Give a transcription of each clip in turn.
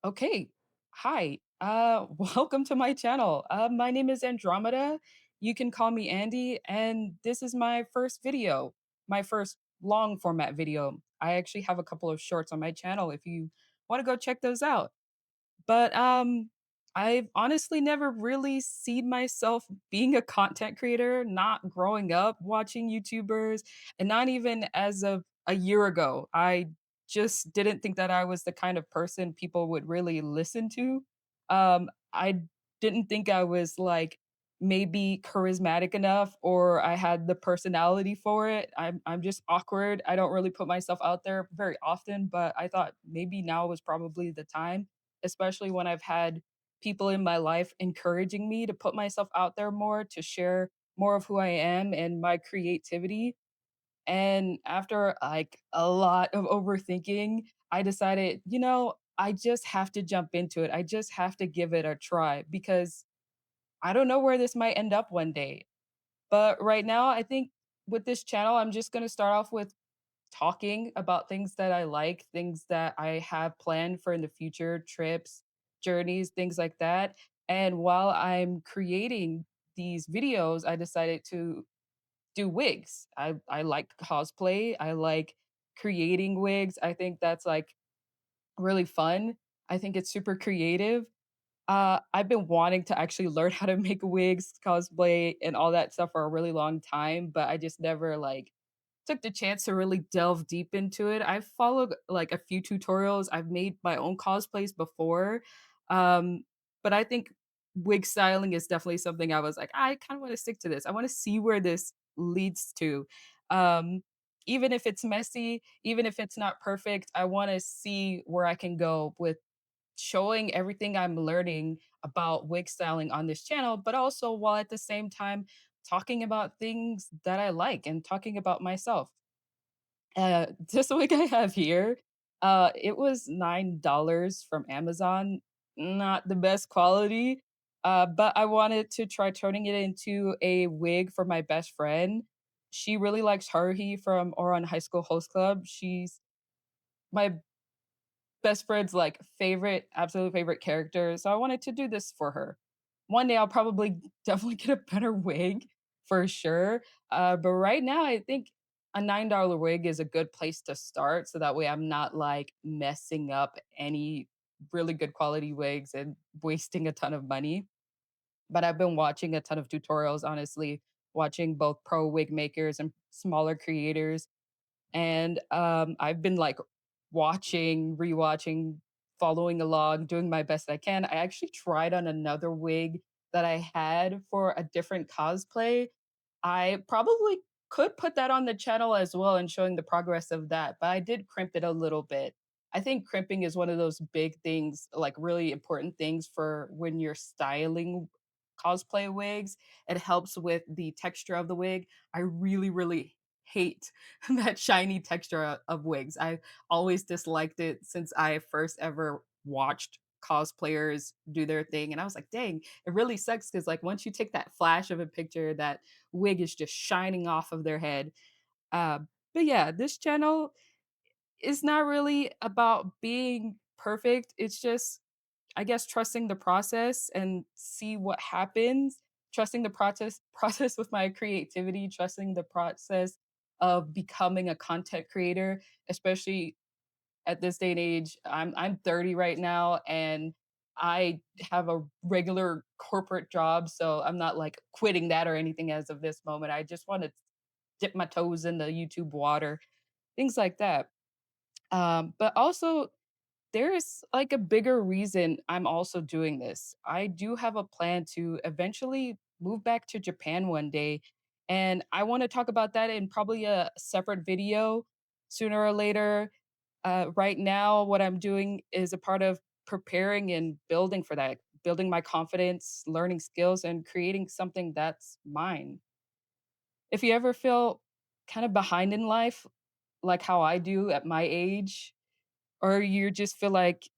Okay. Hi. Welcome to my channel. My name is Andromeda. You can call me Andy, and this is my first video, my first long format video. I actually have a couple of shorts on my channel if you want to go check those out. But I've honestly never really seen myself being a content creator, not growing up watching YouTubers, and not even as of a year ago. I just didn't think that I was the kind of person people would really listen to. I didn't think I was like maybe charismatic enough or I had the personality for it. I'm just awkward. I don't really put myself out there very often, but I thought maybe now was probably the time, especially when I've had people in my life encouraging me to put myself out there more, to share more of who I am and my creativity. And after like a lot of overthinking, I decided, I just have to jump into it. I just have to give it a try because I don't know where this might end up one day. But right now, I think with this channel, I'm just going to start off with talking about things that I like, things that I have planned for in the future, trips, journeys, things like that. And while I'm creating these videos, I decided to do wigs. I like cosplay. I like creating wigs. I think that's like really fun. I think it's super creative. I've been wanting to actually learn how to make wigs, cosplay, and all that stuff for a really long time, but I just never like took the chance to really delve deep into it. I've followed like a few tutorials. I've made my own cosplays before. Um, but I think wig styling is definitely something I was like, I kind of want to stick to this. I want to see where this leads to. Um, Even if it's messy, even if it's not perfect, I want to see where I can go with showing everything I'm learning about wig styling on this channel, but also while at the same time talking about things that I like and talking about myself. This wig I have here, it was $9 from Amazon. Not the best quality, but I wanted to try turning it into a wig for my best friend. She really likes Haruhi from Oran High School Host Club. She's my best friend's, like, favorite absolute favorite character, so I wanted to do this for her. One day, I'll probably definitely get a better wig for sure, but right now, I think a $9 wig is a good place to start, so that way I'm not, like, messing up any really good quality wigs and wasting a ton of money. But I've been watching a ton of tutorials, honestly, watching both pro wig makers and smaller creators, and, I've been, like, watching, rewatching, following along, doing my best I can. I actually tried on another wig that I had for a different cosplay. I probably could put that on the channel as well and showing the progress of that, but I did crimp it a little bit. I think crimping is one of those big things, like, really important things for when you're styling cosplay wigs. It helps with the texture of the wig. I really, really hate that shiny texture of wigs. I always disliked it since I first ever watched cosplayers do their thing, and I was like, "Dang, it really sucks." Because like, once you take that flash of a picture, that wig is just shining off of their head. Uh, but yeah, this channel is not really about being perfect, it's just, I guess, trusting the process and see what happens, trusting the process with my creativity, trusting the process of becoming a content creator, especially at this day and age. I'm 30 right now and I have a regular corporate job, so I'm not like quitting that or anything as of this moment. I just want to dip my toes in the YouTube water, things like that. But also there's like a bigger reason I'm also doing this. I do have a plan to eventually move back to Japan one day, and I want to talk about that in probably a separate video sooner or later. Right now, what I'm doing is a part of preparing and building for that, building my confidence, learning skills, and creating something that's mine. If you ever feel kind of behind in life, like how I do at my age, or you just feel like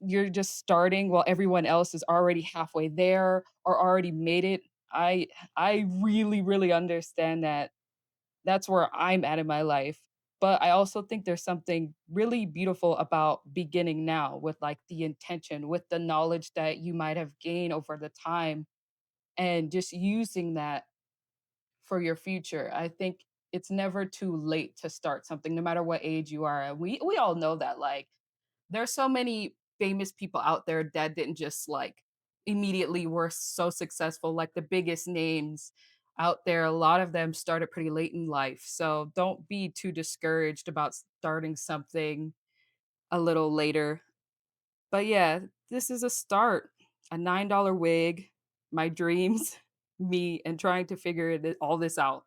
you're just starting while everyone else is already halfway there or already made it. I I really, really understand that. That's where I'm at in my life. But I also think there's something really beautiful about beginning now with like the intention, with the knowledge that you might have gained over the time, and just using that for your future. I think it's never too late to start something, no matter what age you are. And we all know that like there's so many famous people out there that didn't just like immediately were so successful, like the biggest names out there. A lot of them started pretty late in life. So don't be too discouraged about starting something a little later. But yeah, this is a start. A $9 wig, my dreams, me, and trying to figure all this out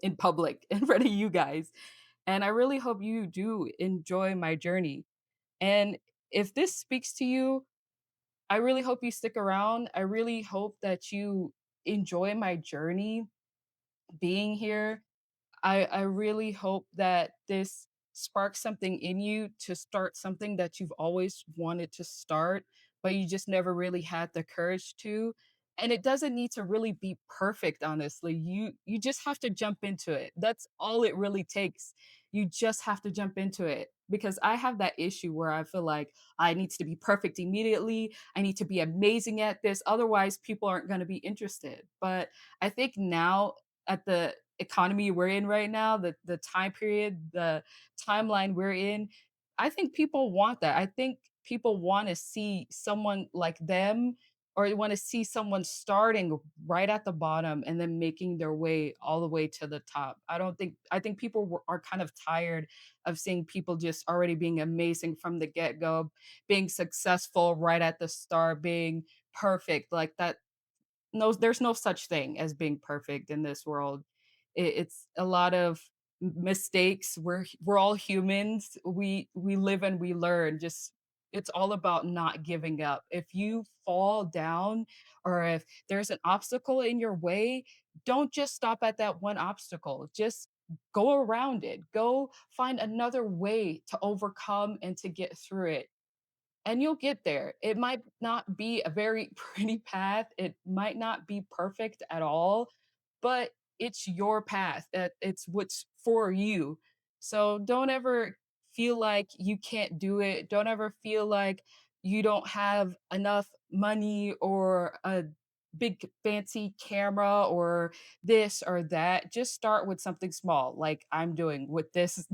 in public in front of you guys. And I really hope you do enjoy my journey. And if this speaks to you, I really hope you stick around. I really hope that you enjoy my journey being here. I really hope that this sparks something in you to start something that you've always wanted to start, but you just never really had the courage to. And it doesn't need to really be perfect, honestly. You just have to jump into it. That's all it really takes. You just have to jump into it because I have that issue where I feel like I need to be perfect immediately. I need to be amazing at this. Otherwise, people aren't going to be interested. But I think now at the economy we're in right now, the time period, the timeline we're in, I think people want that. I think people want to see someone like them or they want to see someone starting right at the bottom and then making their way all the way to the top. I think people are kind of tired of seeing people just already being amazing from the get-go, being successful right at the start, being perfect like that. No, there's no such thing as being perfect in this world. It's a lot of mistakes. We're all humans. We live and we learn. Just it's all about not giving up. If you fall down or if there's an obstacle in your way, don't just stop at that one obstacle. Just go around it. Go find another way to overcome and to get through it, and you'll get there. It might not be a very pretty path. It might not be perfect at all, but it's your path. It's what's for you. So don't ever feel like you can't do it. Don't ever feel like you don't have enough money or a big fancy camera or this or that. Just start with something small, like I'm doing with this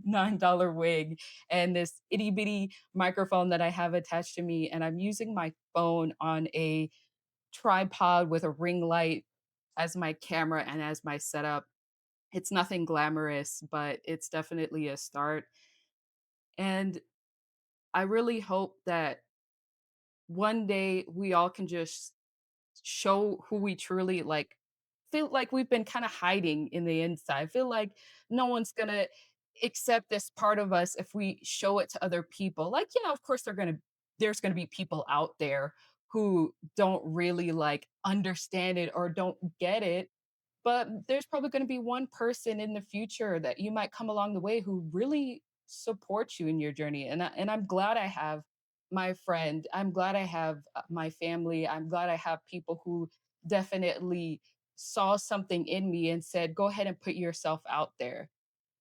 $9 wig and this itty bitty microphone that I have attached to me, and I'm using my phone on a tripod with a ring light as my camera and as my setup. It's nothing glamorous, but it's definitely a start. And I really hope that one day we all can just show who we truly like feel like we've been kind of hiding in the inside. Feel like no one's gonna accept this part of us if we show it to other people. Like, of course there's gonna be people out there who don't really like understand it or don't get it. But there's probably gonna be one person in the future that you might come along the way who really supports you in your journey, and I'm glad I have my friend. I'm glad I have, my family. I'm glad I have people who definitely saw something in me and said, "Go ahead and put yourself out there."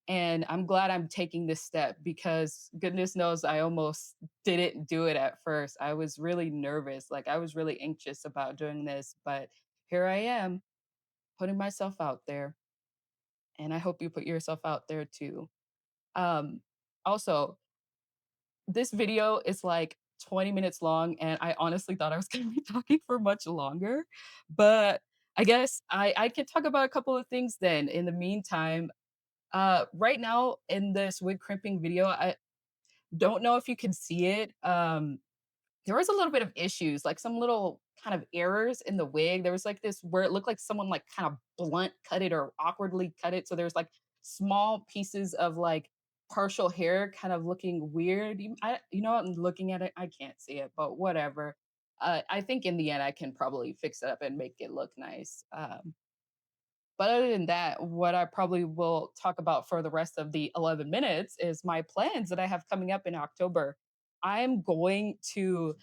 And I'm glad I'm taking this step because goodness knows I almost didn't do it at first. I was really nervous, like, I was really anxious about doing this, but here I am putting myself out there, and I hope you put yourself out there too. Um, Also, this video is like 20 minutes long, and I honestly thought I was gonna be talking for much longer, but I guess I can talk about a couple of things then in the meantime. Right now in this wig crimping video, I don't know if you can see it. There was a little bit of issues, like some little kind of errors in the wig. There was like this where it looked like someone like kind of blunt cut it or awkwardly cut it. So there's like small pieces of like partial hair kind of looking weird. I'm looking at it, I can't see it, but whatever. I think in the end I can probably fix it up and make it look nice. But other than that, what I probably will talk about for the rest of the 11 minutes is my plans that I have coming up in October. I'm going to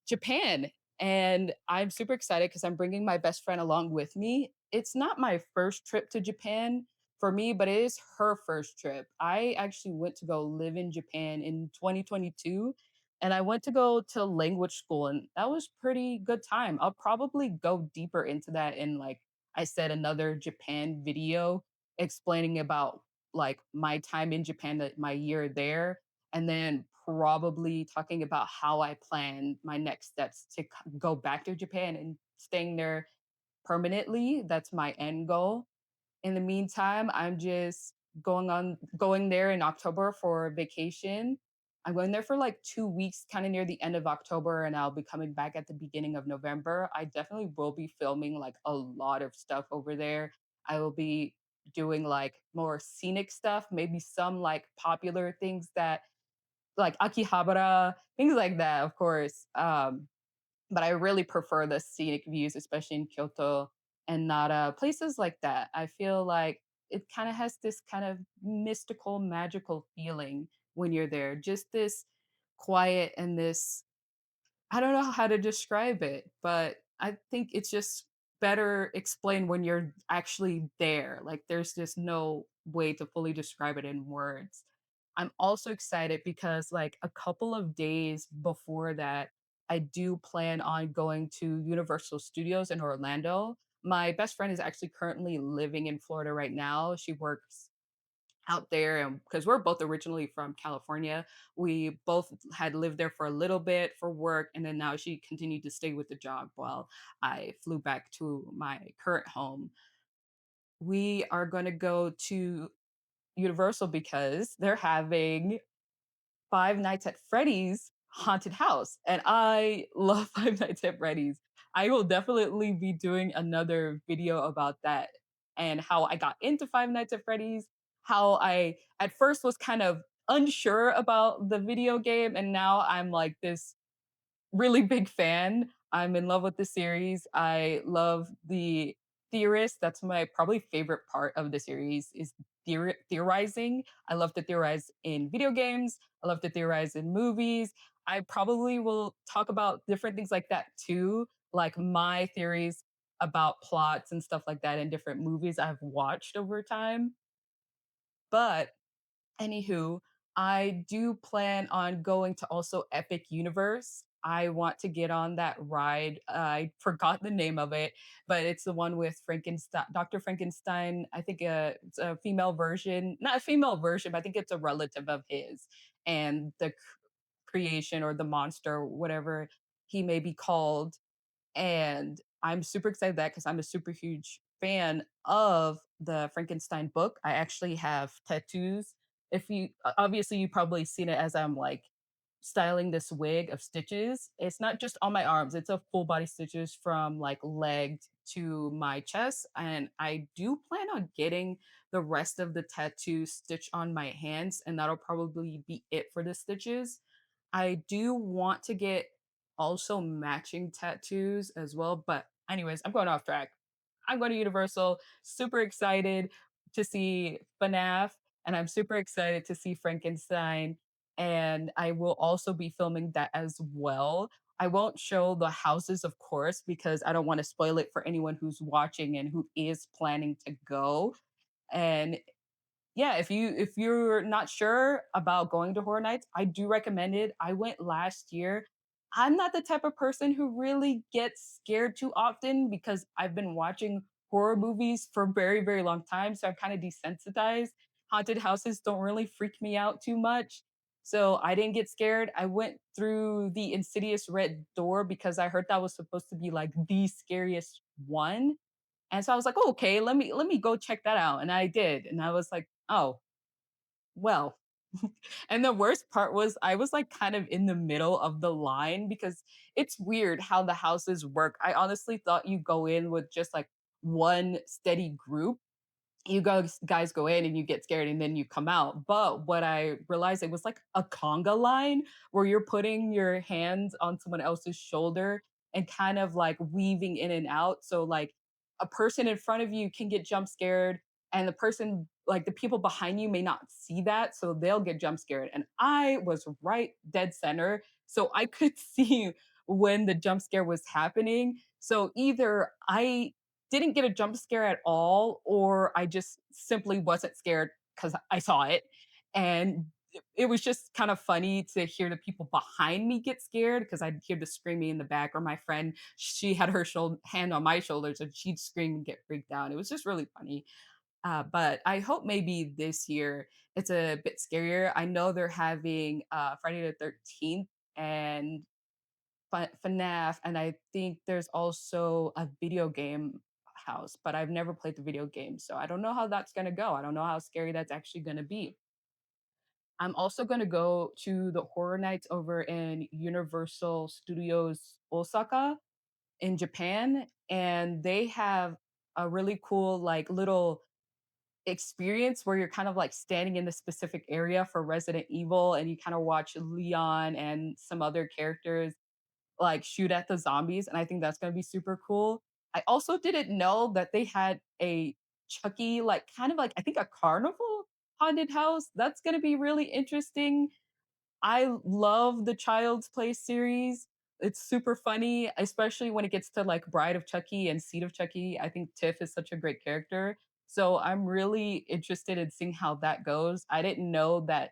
Japan and I'm super excited because I'm bringing my best friend along with me. It's not my first trip to Japan, for me, but it is her first trip. I actually went to go live in Japan in 2022, and I went to go to language school, and that was pretty good time. I'll probably go deeper into that in, like I said, another Japan video explaining about like my time in Japan, my year there, and then probably talking about how I plan my next steps to go back to Japan and staying there permanently. That's my end goal. In the meantime, I'm just going there in October for vacation. I'm going there for like 2 weeks, kind of near the end of October, and I'll be coming back at the beginning of November. I definitely will be filming like a lot of stuff over there. I will be doing like more scenic stuff, maybe some like popular things that like Akihabara, things like that, of course. But I really prefer the scenic views, especially in Kyoto and Nara, places like that. I feel like it kind of has this kind of mystical, magical feeling when you're there. Just this quiet and this, I don't know how to describe it, but I think it's just better explained when you're actually there. Like there's just no way to fully describe it in words. I'm also excited because like a couple of days before that, I do plan on going to Universal Studios in Orlando. My best friend is actually currently living in Florida right now. She works out there, and because we're both originally from California, we both had lived there for a little bit for work, and then now she continued to stay with the job while I flew back to my current home. We are going to go to Universal because they're having Five Nights at Freddy's haunted house, and I love Five Nights at Freddy's. I will definitely be doing another video about that and how I got into Five Nights at Freddy's, how I at first was kind of unsure about the video game, and now I'm like this really big fan. I'm in love with the series. I love the theorists. That's my probably favorite part of the series is theorizing. I love to theorize in video games. I love to theorize in movies. I probably will talk about different things like that too, like my theories about plots and stuff like that in different movies I've watched over time. But anywho, I do plan on going to also Epic Universe. I want to get on that ride. I forgot the name of it, but it's the one with Frankenstein, Dr. Frankenstein. I think it's a female version, not a female version, but I think it's a relative of his. And the creation or the monster, whatever he may be called, and I'm super excited that because I'm a super huge fan of the Frankenstein book. I actually have tattoos. If you obviously you probably seen it as I'm like styling this wig of stitches. It's not just on my arms, it's a full body stitches from like leg to my chest. And I do plan on getting the rest of the tattoo stitch on my hands, and that'll probably be it for the stitches. I do want to get also matching tattoos as well. But anyways, I'm going off track. I'm going to Universal, super excited to see FNAF, and I'm super excited to see Frankenstein. And I will also be filming that as well. I won't show the houses, of course, because I don't want to spoil it for anyone who's watching and who is planning to go. And yeah, if you're not sure about going to horror nights, I do recommend it. I went last year. I'm not the type of person who really gets scared too often because I've been watching horror movies for a very, very long time. So I'm kind of desensitized. Haunted houses don't really freak me out too much. So I didn't get scared. I went through the Insidious Red Door because I heard that was supposed to be like the scariest one. And so I was like, "Oh, okay, let me go check that out." And I did. And I was like, "Oh, well." And the worst part was I was like kind of in the middle of the line because it's weird how the houses work. I honestly thought you go in with just like one steady group, you guys go in and you get scared and then you come out. But what I realized, it was like a conga line where you're putting your hands on someone else's shoulder and kind of like weaving in and out. So like a person in front of you can get jump scared, and the person like the people behind you may not see that, so they'll get jump scared. And I was right dead center, so I could see when the jump scare was happening. So either I didn't get a jump scare at all, or I just simply wasn't scared because I saw it. And it was just kind of funny to hear the people behind me get scared because I'd hear the screaming in the back, or my friend, she had her hand on my shoulders and she'd scream and get freaked out. It was just really funny. But I hope maybe this year it's a bit scarier. I know they're having Friday the 13th and FNAF, and I think there's also a video game house, but I've never played the video game. So I don't know how that's going to go. I don't know how scary that's actually going to be. I'm also going to go to the horror nights over in Universal Studios Osaka in Japan, and they have a really cool like little experience where you're kind of like standing in the specific area for Resident Evil and you kind of watch Leon and some other characters like shoot at the zombies. And I think that's going to be super cool. I also didn't know that they had a Chucky, like kind of like, I think a carnival haunted house. That's going to be really interesting. I love the Child's Play series. It's super funny, especially when it gets to like Bride of Chucky and Seed of Chucky. I think Tiff is such a great character. So I'm really interested in seeing how that goes. I didn't know that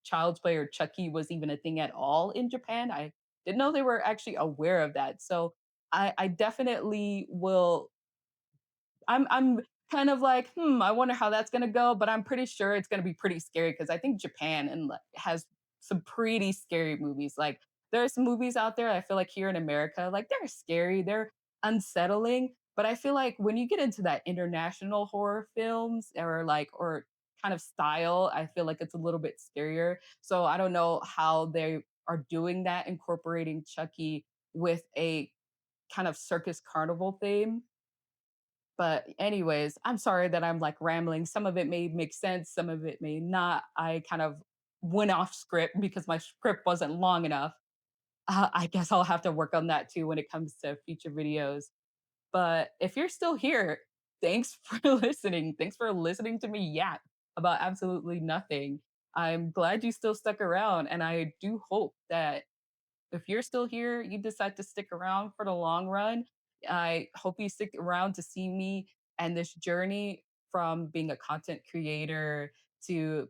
Child's Play or Chucky was even a thing at all in Japan. I didn't know they were actually aware of that. So I definitely will I'm kind of like, I wonder how that's gonna go, but I'm pretty sure it's gonna be pretty scary because I think Japan and has some pretty scary movies. Like there are some movies out there I feel like here in America, like they're scary, they're unsettling. But I feel like when you get into that international horror films or kind of style, I feel like it's a little bit scarier. So I don't know how they are doing that, incorporating Chucky with a kind of circus carnival theme. But anyways, I'm sorry that I'm like rambling. Some of it may make sense, some of it may not. I kind of went off script because my script wasn't long enough. I guess I'll have to work on that too when it comes to future videos. But if you're still here, thanks for listening. Thanks for listening to me yap about absolutely nothing. I'm glad you still stuck around, and I do hope that if you're still here, you decide to stick around for the long run. I hope you stick around to see me and this journey from being a content creator to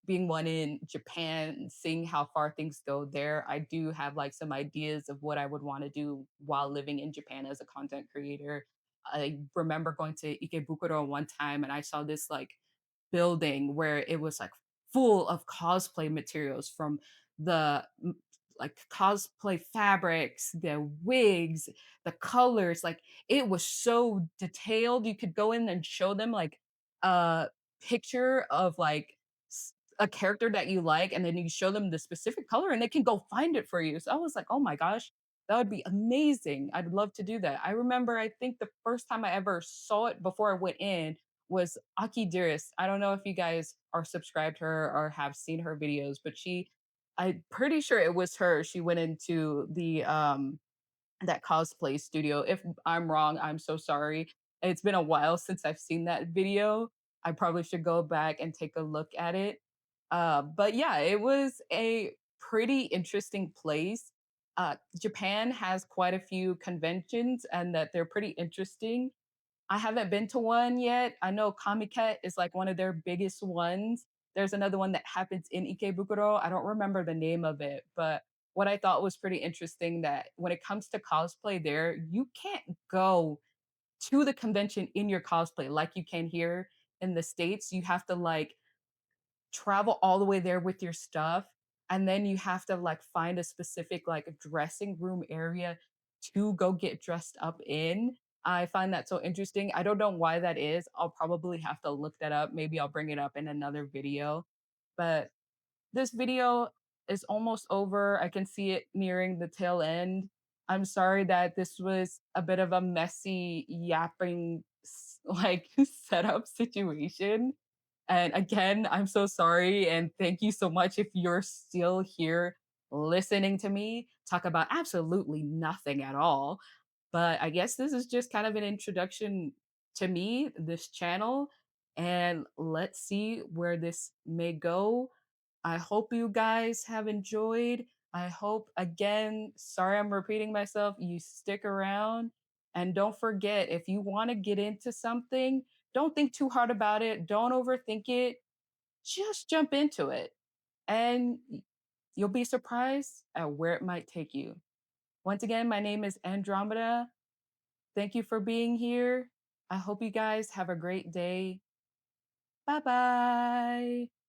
being one in Japan, seeing how far things go there. I do have like some ideas of what I would want to do while living in Japan as a content creator. I remember going to Ikebukuro one time and I saw this like building where it was like full of cosplay materials from the like cosplay fabrics, the wigs, the colors. Like it was so detailed. You could go in and show them like a picture of like a character that you like, and then you show them the specific color, and they can go find it for you. So I was like, oh my gosh, that would be amazing. I'd love to do that. I remember, I think the first time I ever saw it before I went in was Aki Dearest. I don't know if you guys are subscribed to her or have seen her videos, but I'm pretty sure it was her. She went into the that cosplay studio. If I'm wrong, I'm so sorry. It's been a while since I've seen that video. I probably should go back and take a look at it. But yeah, it was a pretty interesting place. Japan has quite a few conventions and that they're pretty interesting. I haven't been to one yet. I know Comiket is like one of their biggest ones. There's another one that happens in Ikebukuro. I don't remember the name of it, but what I thought was pretty interesting that when it comes to cosplay there, you can't go to the convention in your cosplay like you can here in the States. You have to like travel all the way there with your stuff, and then you have to like find a specific like dressing room area to go get dressed up in. I find that so interesting. I don't know why that is. I'll probably have to look that up. Maybe I'll bring it up in another video. But this video is almost over. I can see it nearing the tail end. I'm sorry that this was a bit of a messy yapping like setup situation. And again, I'm so sorry. And thank you so much if you're still here listening to me talk about absolutely nothing at all. But I guess this is just kind of an introduction to me, this channel, and let's see where this may go. I hope you guys have enjoyed. I hope, again, sorry I'm repeating myself, you stick around. And don't forget, if you want to get into something, don't think too hard about it. Don't overthink it. Just jump into it. And you'll be surprised at where it might take you. Once again, my name is Andromeda. Thank you for being here. I hope you guys have a great day. Bye bye.